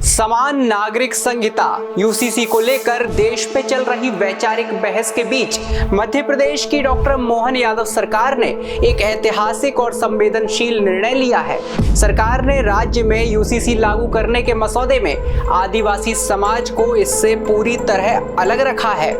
समान नागरिक संहिता यूसीसी को लेकर देश में चल रही वैचारिक बहस के बीच मध्य प्रदेश की डॉक्टर मोहन यादव सरकार ने एक ऐतिहासिक और संवेदनशील निर्णय लिया है। सरकार ने राज्य में यूसीसी लागू करने के मसौदे में आदिवासी समाज को इससे पूरी तरह अलग रखा है।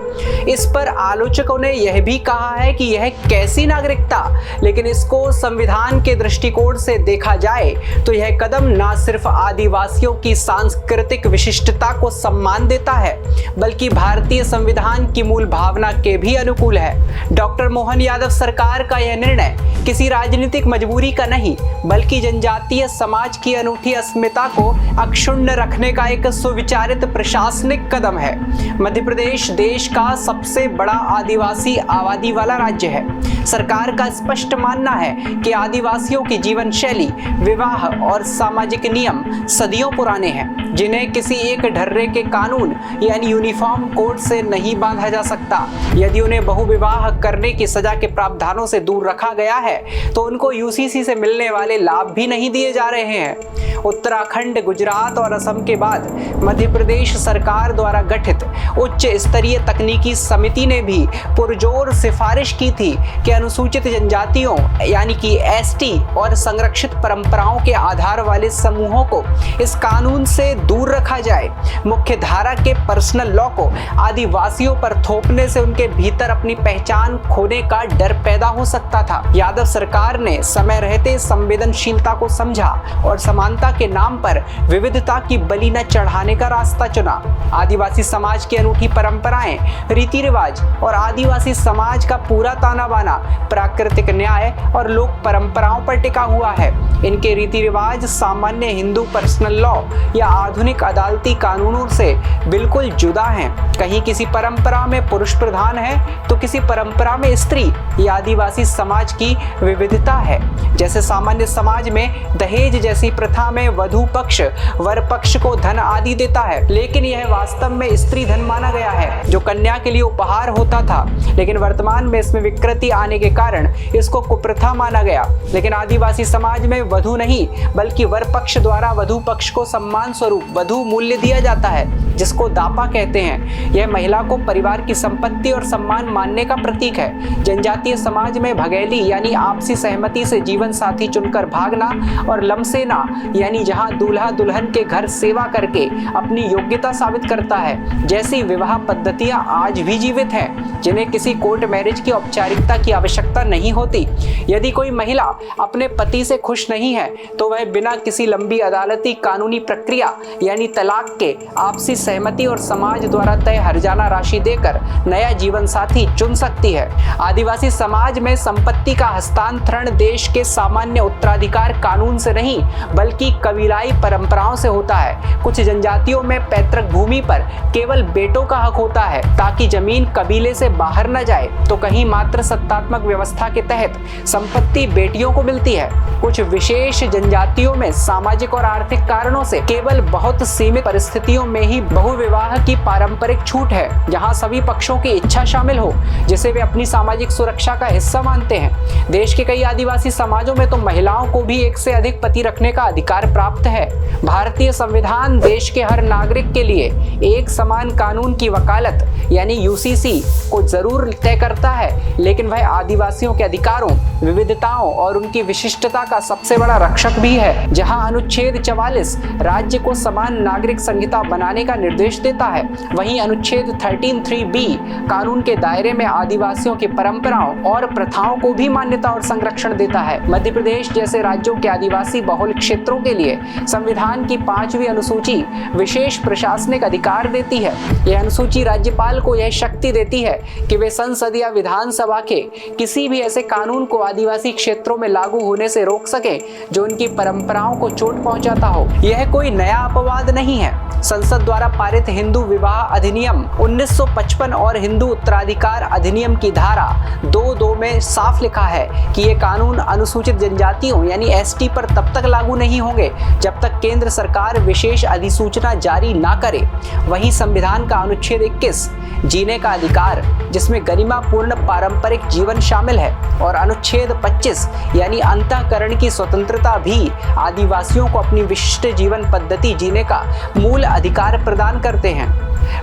इस पर आलोचकों ने यह भी कहा है कि यह कैसी नागरिकता, लेकिन इसको संविधान के दृष्टिकोण से देखा जाए तो यह कदम न सिर्फ आदिवासियों की सांस्कृतिक विशिष्टता को सम्मान देता है, बल्कि भारतीय संविधान की मूल भावना के भी अनुकूल है। डॉक्टर मोहन यादव सरकार का यह निर्णय किसी राजनीतिक मजबूरी का नहीं, बल्कि जनजातीय समाज की अनूठी अस्मिता को अक्षुण्ण रखने का एक सुविचारित प्रशासनिक कदम है। मध्य प्रदेश देश का सबसे बड़ा आदिवासी आबादी वाला राज्य है। सरकार का स्पष्ट मानना है कि आदिवासियों की जीवन शैली, विवाह और सामाजिक नियम सदियों पुराने हैं, जिन्हें किसी एक ढर्रे के कानून यानी यूनिफॉर्म कोड से नहीं बांधा जा सकता। यदि उन्हें बहुविवाह करने की सजा के प्रावधानों से दूर रखा गया है तो उनको यूसीसी से मिलने वाले लाभ भी नहीं दिए जा रहे हैं। उत्तराखंड, गुजरात और असम के बाद मध्य प्रदेश सरकार द्वारा गठित उच्च स्तरीय तकनीकी समिति ने भी पुरजोर सिफारिश की थी कि अनुसूचित जनजातियों यानी कि एसटी और संरक्षित परंपराओं के आधार वाले समूहों को इस कानून से दूर रखा जाए। मुख्य धारा के पर्सनल लॉ को आदिवासियों पर थोपने से उनके भीतर अपनी पहचान खोने का डर पैदा हो सकता था। यादव सरकार ने समय रहते संवेदनशीलता को समझा और समानता के नाम पर विविधता की बलि न चढ़ाने का रास्ता चुना। आदिवासी समाज की अनूठी परंपराएं, रीति रिवाज और आदिवासी समाज का पूरा ताना बाना प्राकृतिक न्याय और लोक परंपराओं पर टिका हुआ है। इनके रीति रिवाज सामान्य हिंदू पर्सनल लॉ या आधुनिक अदालती कानूनों से बिल्कुल जुदा हैं। कहीं किसी परंपरा में पुरुष प्रधान है तो किसी परंपरा में स्त्री या आदिवासी समाज की विविधता है। जैसे सामान्य समाज में दहेज जैसी प्रथा में वधू पक्ष वर पक्ष को धन आदि देता है, लेकिन यह वास्तव में स्त्री धन माना गया है जो कन्या के लिए उपहार होता था। लेकिन वर्तमान में इसमें विकृति आने के कारण इसको कुप्रथा माना गया। लेकिन आदिवासी समाज में वधू नहीं बल्कि वर पक्ष द्वारा वधू पक्ष को सम्मान स्वरूप वधू मूल्य दिया जाता है, जिसको दापा कहते हैं। यह महिला को परिवार की संपत्ति और सम्मान मानने का प्रतीक है। जनजातीय समाज में भगैली यानी आपसी सहमति से जीवन साथी चुनकर भागना और लमसेना यानी जहां दूल्हा दुल्हन के घर सेवा करके अपनी योग्यता साबित करता है जैसी विवाह पद्धतियां आज भी जीवित हैं, जिन्हें किसी कोर्ट मैरिज की औपचारिकता की आवश्यकता नहीं होती। यदि कोई महिला अपने पति से खुश नहीं है तो वह बिना किसी लंबी अदालती कानूनी प्रक्रिया यानी तलाक के आपसी सहमति और समाज द्वारा तय हर्जाना राशि देकर नया जीवन साथी चुन सकती है। आदिवासी समाज में संपत्ति का हस्तांतरण देश के सामान्य उत्तराधिकार कानून से नहीं बल्कि कबीलाई परंपराओं से होता है। कुछ जनजातियों में पैतृक भूमि पर केवल बेटों का हक होता है ताकि जमीन कबीले से बाहर न जाए, तो कहीं मात्र सत्तात्मक व्यवस्था के तहत संपत्ति बेटियों को मिलती है। कुछ विशेष जनजातियों में सामाजिक और आर्थिक कारणों से केवल बहुत सीमित परिस्थितियों में ही बहुविवाह की पारंपरिक छूट है, जहां सभी पक्षों की इच्छा शामिल हो जिसे वे अपनी सामाजिक सुरक्षा का हिस्सा मानते हैं। देश के कई आदिवासी समाजों में तो महिलाओं को भी एक से अधिक पति रखने का अधिकार प्राप्त है। भारतीय संविधान देश के हर नागरिक के लिए एक समान कानून की वकालत यानी यूसीसी को जरूर तय करता है, लेकिन वह आदिवासियों के अधिकारों, विविधताओं और उनकी विशिष्टता का सबसे बड़ा रक्षक भी है। जहां अनुच्छेद 44 राज्य को समान नागरिक संहिता बनाने का निर्देश देता है, वहीं अनुच्छेद 13(3)(b कानून के दायरे में आदिवासियों की परंपराओं और प्रथाओं को भी मान्यता और संरक्षण देता है। मध्य प्रदेश जैसे राज्यों के आदिवासी बहुल क्षेत्रों के लिए संविधान की 5वीं अनुसूची विशेष प्रशासनिक अधिकार देती है। यह अनुसूची राज्यपाल को यह शक्ति देती है कि वे संसद या विधानसभा के किसी भी ऐसे कानून को आदिवासी क्षेत्रों में लागू होने से रोक सके जो उनकी परंपराओं को चोट पहुंचाता हो। यह कोई नया अपवाद नहीं है। संसद द्वारा पारित हिंदू विवाह अधिनियम 1955 और हिंदू उत्तराधिकार अधिनियम की धारा 2(2) में साफ लिखा है कि ये कानून अनुसूचित जनजातियों यानी एसटी पर तब तक लागू नहीं होंगे जब तक केंद्र सरकार विशेष अधिसूचना जारी ना करे। वहीं संविधान का अनुच्छेद 21 जीने का अधिकार, जिसमें गरिमापूर्ण पारंपरिक जीवन शामिल है, और अनुच्छेद 25 यानी अंतःकरण की स्वतंत्रता भी आदिवासियों को अपनी विशिष्ट जीवन पद्धति जीने का मूल अधिकार प्रदान करते हैं।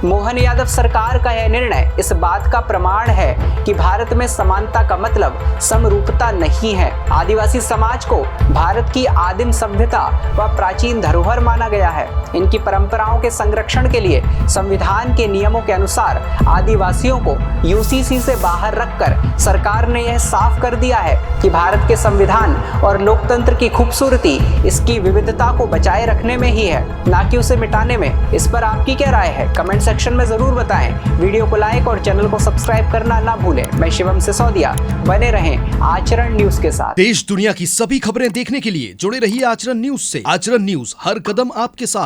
मोहन यादव सरकार का यह निर्णय इस बात का प्रमाण है कि भारत में समानता का मतलब समरूपता नहीं है। आदिवासी समाज को भारत की आदिम सभ्यता व प्राचीन धरोहर माना गया है। इनकी परंपराओं के संरक्षण के लिए संविधान के नियमों के अनुसार आदिवासियों को यूसीसी से बाहर रखकर सरकार ने यह साफ कर दिया है कि भारत के संविधान और लोकतंत्र की खूबसूरती इसकी विविधता को बचाए रखने में ही है, ना कि उसे मिटाने में। इस पर आपकी क्या राय है? कमेंट सेक्शन में जरूर बताएं। वीडियो को लाइक और चैनल को सब्सक्राइब करना ना भूलें। मैं शिवम सिसोदिया, बने रहें आचरण न्यूज के साथ। देश दुनिया की सभी खबरें देखने के लिए जुड़े रहिए आचरण न्यूज से। आचरण न्यूज, हर कदम आपके साथ।